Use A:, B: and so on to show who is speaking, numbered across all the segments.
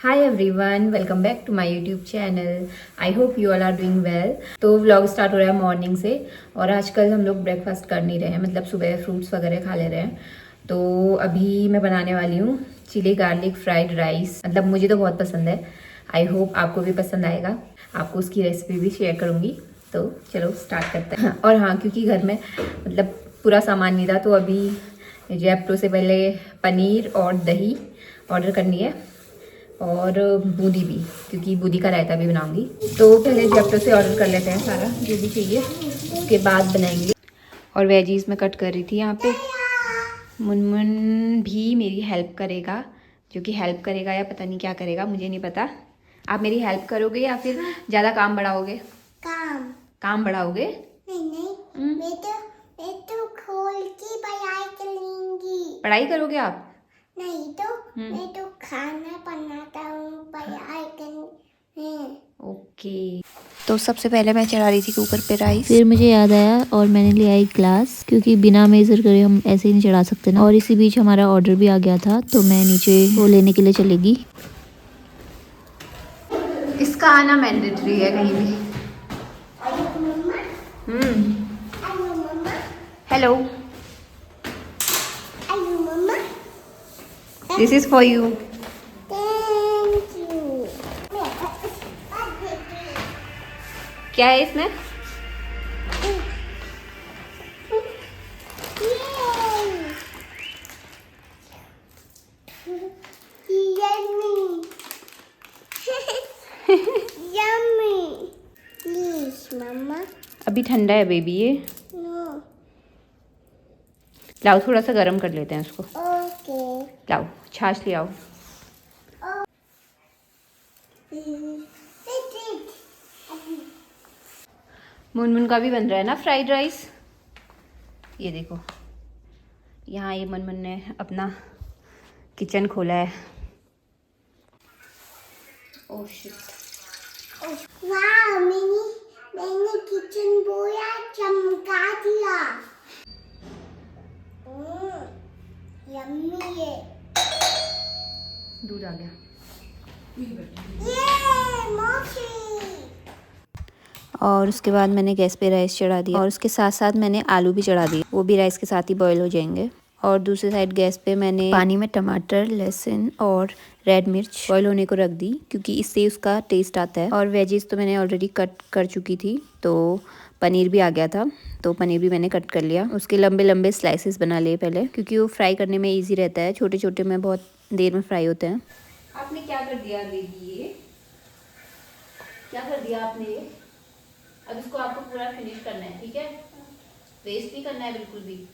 A: Hi everyone, welcome back to my YouTube channel. I hope you all are doing well. तो vlog start हो रहा है morning से और आजकल हम लोग ब्रेकफास्ट कर नहीं रहे हैं, मतलब सुबह फ्रूट्स वगैरह खा ले रहे हैं। तो अभी मैं बनाने वाली हूँ चिली गार्लिक फ्राइड राइस। मतलब मुझे तो बहुत पसंद है, आई होप आपको भी पसंद आएगा। आपको उसकी रेसिपी भी शेयर करूँगी। तो चलो स्टार्ट करते हैं। और हाँ, क्योंकि घर में मतलब पूरा सामान नहीं था तो अभी जेप्टो से पहले पनीर और दही ऑर्डर करनी है और बूंदी भी, क्योंकि बूंदी का रायता भी बनाऊंगी। तो पहले जेप्टो से ऑर्डर कर लेते हैं सारा जो भी चाहिए, उसके बाद बनाएंगे। और वेजीज में कट कर रही थी यहाँ पे। मुनमुन भी मेरी हेल्प करेगा, जो कि हेल्प करेगा या पता नहीं क्या करेगा, मुझे नहीं पता। आप मेरी हेल्प करोगे या फिर ज़्यादा काम बढ़ाओगे? काम बढ़ाओगे? नहीं, मैं तो खोल के पढ़ाई करूंगी। पढ़ाई करोगे आप? नहीं तो मैं तो खाना बनाता हूँ, पढ़ाई करनी। ओके।
B: तो सबसे पहले मैं चढ़ा रही थी कुकर पे राइस। फिर मुझे याद आया और मैंने लिया एक ग्लास, क्योंकि बिना मेजर करे हम ऐसे ही नहीं चढ़ा सकते ना। और इसी बीच हमारा ऑर्डर भी आ गया था, तो मैं नीचे वो लेने के लिए चलेगी।
A: इसका आना मैंडेटरी है कहीं भी। Hello, this is for you. क्या है इसमें? अभी ठंडा है बेबी ये। लाओ थोड़ा सा गर्म कर लेते हैं उसको। लाओ छाछ ले आओ। मुनमुन का भी बन रहा है ना फ्राइड राइस। ये देखो, यहाँ ये मुनमुन ने अपना किचन खोला है। ओह शिट,
C: वाह, मैंने किचन पूरा चमका दिया। यम्मी है।
A: दूध आ गया।
C: ये मौसी।
B: और उसके बाद मैंने गैस पे राइस चढ़ा दिया, और उसके साथ साथ मैंने आलू भी चढ़ा दिए, वो भी राइस के साथ ही बॉईल हो जाएंगे। और दूसरी साइड गैस पे मैंने पानी में टमाटर, लहसुन और रेड मिर्च बॉईल होने को रख दी, क्योंकि इससे उसका टेस्ट आता है। और वेजीज तो मैंने ऑलरेडी कट कर चुकी थी, तो पनीर भी आ गया था, तो पनीर भी मैंने कट कर लिया। उसके लंबे लंबे स्लाइसेस बना लिए पहले, क्योंकि वो फ्राई करने में ईजी रहता है। छोटे छोटे में बहुत देर में फ्राई होते हैं।
A: आपने क्या कर दिया बेबी? ये क्या कर दिया आपने? ये अब इसको आपको पूरा फिनिश करना है, ठीक है? वेस्ट नहीं करना है बिल्कुल भी।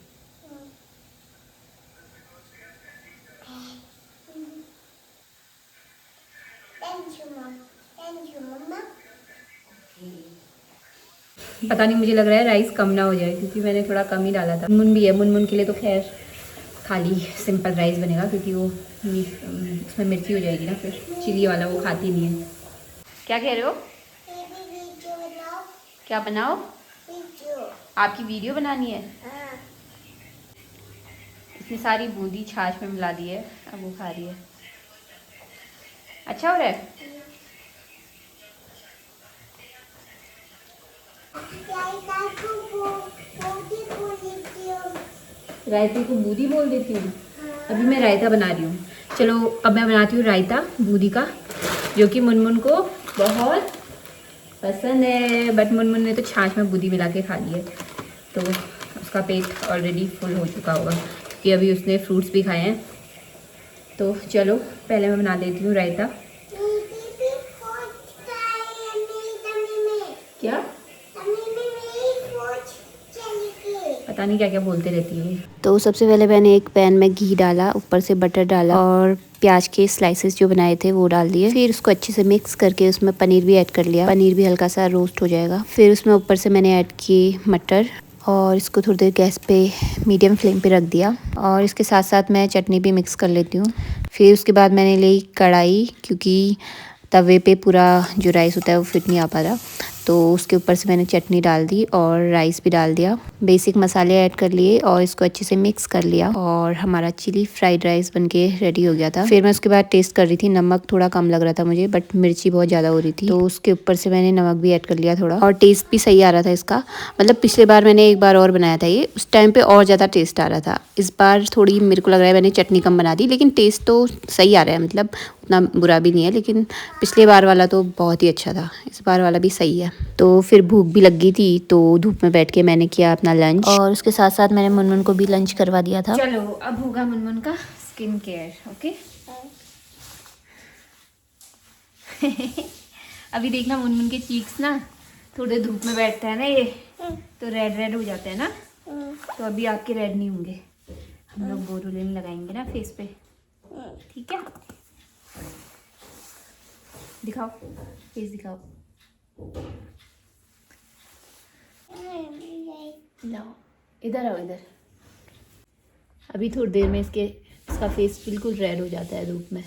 A: पता नहीं, मुझे लग रहा है राइस कम ना हो जाए, क्योंकि मैंने थोड़ा कम ही डाला था। मुनमुन भी है, मुनमुन के लिए तो खैर खाली सिंपल राइस बनेगा, क्योंकि वो उसमें मिर्ची हो जाएगी ना, फिर चिली वाला वो खाती नहीं है। क्या कह रहे हो? क्या बनाओ? आपकी वीडियो बनानी है? इसने सारी बूंदी छाछ में मिला दी है, अब वो खा रही है। अच्छा हो रहा है? रायते को बूंदी बोल देती हूँ। अभी मैं रायता बना रही हूँ। चलो अब मैं बनाती हूँ रायता बूंदी का, जो कि मुनमुन को बहुत पसंद है। बट मुनमुन ने तो छाछ में बूंदी मिला के खा ली है, तो उसका पेट ऑलरेडी फुल हो चुका होगा, कि अभी उसने फ्रूट्स भी खाए हैं। तो चलो पहले मैं बना देती हूँ रायता। क्या पता नहीं क्या क्या बोलते रहती है।
B: तो सबसे पहले मैंने एक पैन में घी डाला, ऊपर से बटर डाला और प्याज के स्लाइसेस जो बनाए थे वो डाल दिए। फिर उसको अच्छे से मिक्स करके उसमें पनीर भी ऐड कर लिया। पनीर भी हल्का सा रोस्ट हो जाएगा। फिर उसमें ऊपर से मैंने ऐड किए मटर, और इसको थोड़ी देर गैस पे मीडियम फ्लेम पे रख दिया। और इसके साथ साथ मैं चटनी भी मिक्स कर लेती हूँ। फिर उसके बाद मैंने ली कढ़ाई, क्योंकि तवे पे पूरा जो राइस होता है वो फिट नहीं आ पा रहा, तो उसके ऊपर से मैंने चटनी डाल दी और राइस भी डाल दिया, बेसिक मसाले ऐड कर लिए और इसको अच्छे से मिक्स कर लिया और हमारा चिली फ्राइड राइस बनके रेडी हो गया था। फिर मैं उसके बाद टेस्ट कर रही थी, नमक थोड़ा कम लग रहा था मुझे, बट मिर्ची बहुत ज़्यादा हो रही थी, तो उसके ऊपर से मैंने नमक भी ऐड कर लिया थोड़ा, और टेस्ट भी सही आ रहा था इसका। मतलब पिछले बार मैंने एक बार और बनाया था ये, उस टाइम पे और ज़्यादा टेस्ट आ रहा था। इस बार थोड़ी मेरे को लग रहा है मैंने चटनी कम बना दी, लेकिन टेस्ट तो सही आ रहा है, मतलब उतना बुरा भी नहीं है। लेकिन पिछले बार वाला तो बहुत ही अच्छा था, इस बार वाला भी सही है। तो फिर भूख भी लग गई थी, तो धूप में बैठ के मैंने किया अपना लंच, और उसके साथ साथ मैंने मुनमुन को भी लंच करवा दिया था।
A: चलो अब होगा मुनमुन का स्किन केयर। ओके अभी देखना मुनमुन के चीक्स ना थोड़े धूप में बैठते हैं ना ये, तो रेड रेड हो जाते हैं ना, तो अभी आपके रेड नहीं होंगे। हम लोग बोरोलिन लगाएंगे ना फेस पे, ठीक है? दिखाओ, फेस दिखाओ। लाओ, इधर आओ, इधर। अभी थोड़ी देर में इसका फेस बिल्कुल रेड हो जाता है धूप में,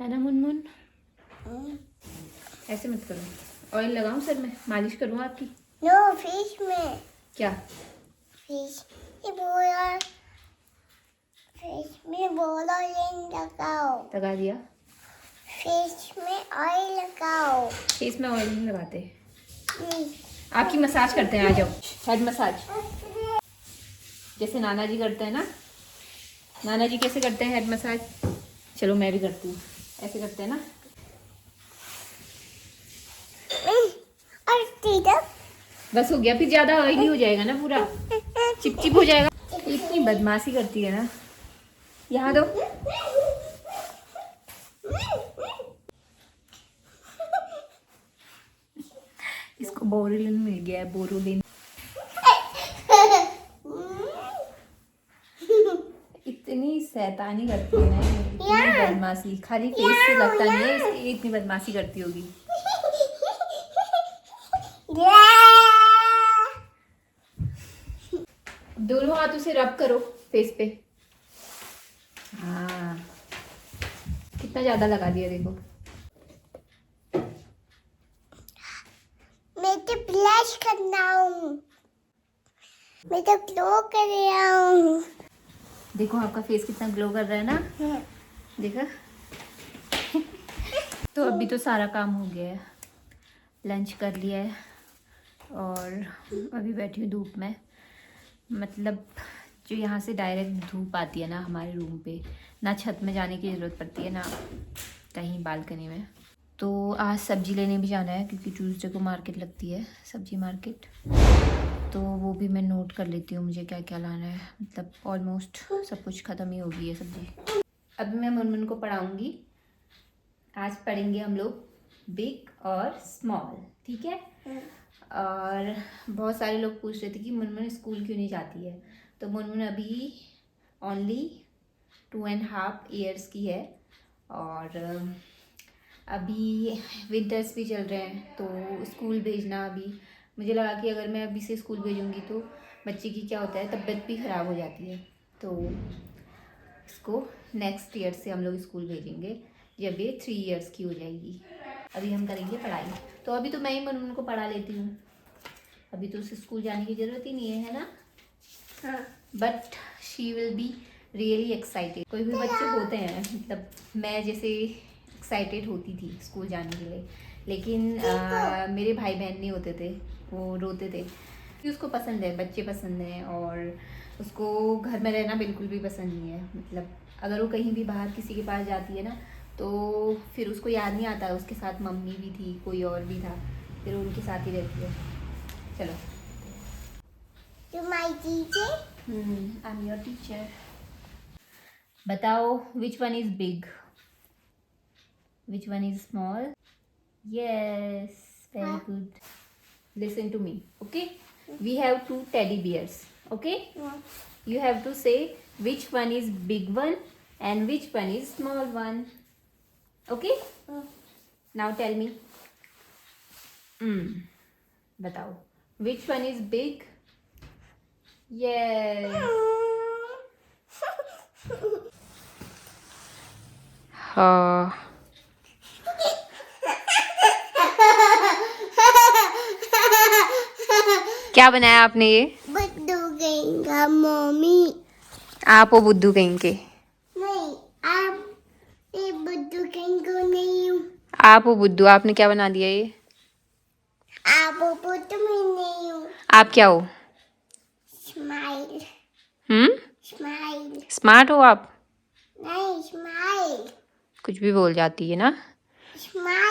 A: है ना मुनमुन? ऐसे मत करो। ऑयल लगाऊं सर में, मालिश करूं आपकी?
C: नो फिश में।
A: क्या
C: फिश ये बोला, फिश में बोला ऑयल लगाओ।
A: लगा दिया?
C: फिश में ऑयल लगाओ।
A: फेस में ऑयल नहीं लगाते, आपकी मसाज करते हैं। आ जाओ, हेड मसाज जैसे नाना जी करते हैं ना। नाना जी कैसे करते हैं हेड मसाज? चलो मैं भी करती हूँ, ऐसे करते हैं ना।
C: और सीधा
A: बस हो गया, फिर ज्यादा ऑयली हो जाएगा ना, पूरा चिपचिप हो जाएगा। इतनी बदमाशी करती है ना। यहाँ दो। इसको बोरोलिन मिल गया है, बोरोलिन। इतनी शैतानी करती है ना, इतनी बदमाशी, खाली फेस से लगता नहीं है इसकी इतनी बदमाशी करती होगी। दोनों हाथों से रब करो फेस पे। हाँ, कितना ज्यादा लगा दिया देखो।
C: मैं तो ब्लश करना हूँ, मैं तो ग्लो कर रहा हूँ।
A: देखो आपका फेस कितना ग्लो कर रहा है ना, देखा? तो अभी तो सारा काम हो गया है, लंच कर लिया है और अभी बैठी हूँ धूप में। मतलब जो यहाँ से डायरेक्ट धूप आती है ना हमारे रूम पे, ना छत में जाने की ज़रूरत पड़ती है ना कहीं बालकनी में। तो आज सब्जी लेने भी जाना है क्योंकि ट्यूसडे को मार्केट लगती है, सब्जी मार्केट, तो वो भी मैं नोट कर लेती हूँ मुझे क्या क्या लाना है। मतलब ऑलमोस्ट सब कुछ ख़त्म ही हो गई है सब्जी। अब मैं मुनमुन को पढ़ाऊँगी। आज पढ़ेंगे हम लोग बिग और स्मॉल, ठीक है? और बहुत सारे लोग पूछ रहे थे कि मुनमुन स्कूल क्यों नहीं जाती है। तो मुनमुन अभी ओनली 2.5 ईयर्स की है और अभी विंटर्स भी चल रहे हैं, तो स्कूल भेजना अभी मुझे लगा कि अगर मैं अभी से स्कूल भेजूँगी तो बच्चे की क्या होता है, तबीयत भी ख़राब हो जाती है। तो इसको नेक्स्ट ईयर से हम लोग स्कूल भेजेंगे जब ये 3 ईयर्स की हो जाएगी। अभी हम करेंगे पढ़ाई, तो अभी तो मैं ही मुनमुन को पढ़ा लेती हूँ, अभी तो उसे स्कूल जाने की ज़रूरत ही नहीं है ना? हाँ, but she will be really excited. कोई भी बच्चे होते हैं, मतलब मैं जैसे एक्साइटेड होती थी स्कूल जाने के लिए, लेकिन मेरे भाई बहन नहीं होते थे, वो रोते थे कि उसको पसंद है, बच्चे पसंद हैं और उसको घर में रहना बिल्कुल भी पसंद नहीं है। मतलब अगर वो कहीं भी बाहर किसी के पास जाती है ना, तो फिर उसको याद नहीं आता उसके साथ मम्मी भी थी, कोई और भी था, फिर उनके साथ ही रहती है। चलो,
C: You my teacher?
A: I am your teacher. बताओ which one is big, which one is small? Yes, very good. Listen to me, okay? We have 2 teddy bears, okay? You have to say which one is big one and which one is small one, okay? Now tell me. बताओ which one is big? Yes.
B: हाँ,
A: क्या बनाया आपने ये?
C: बुद्धू कहेंगा mummy.
A: आप वो बुद्धू कहीं के।
C: नहीं, आप ये बुद्धू कहेंगे नहीं हूँ।
A: आप वो बुद्धू, आपने क्या बना दिया ये?
C: आप वो बुद्धू में नहीं हूँ।
A: आप क्या हो?
C: स्माइल।
A: स्मार्ट हो आप?
C: नहीं, स्माइल।
A: कुछ भी बोल जाती है ना।
C: स्माइल।